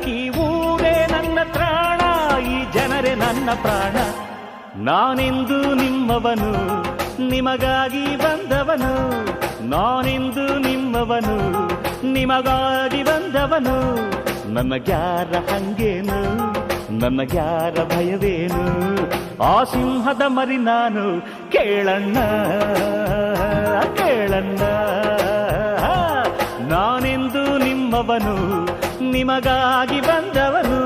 ಈ ಊರೇ ನನ್ನ ಪ್ರಾಣ, ಈ ಜನರೇ ನನ್ನ ಪ್ರಾಣ. ನಾನೆಂದು ನಿಮ್ಮವನು, ನಿಮಗಾಗಿ ಬಂದವನು. ನಾನೆಂದು ನಿಮ್ಮವನು, ನಿಮಗಾಗಿ ಬಂದವನು. ನನಗ್ಯಾರ ಹಂಗೇನು, ನನಗ್ಯಾರ ಭಯವೇನು? ಆ ಸಿಂಹದ ಮರಿ ನಾನು, ಕೇಳಣ್ಣ ಕೇಳಣ್ಣ. ನಾನೆಂದು ನಿಮ್ಮವನು, ನಿಮಗಾಗಿ ಬಂದವನು.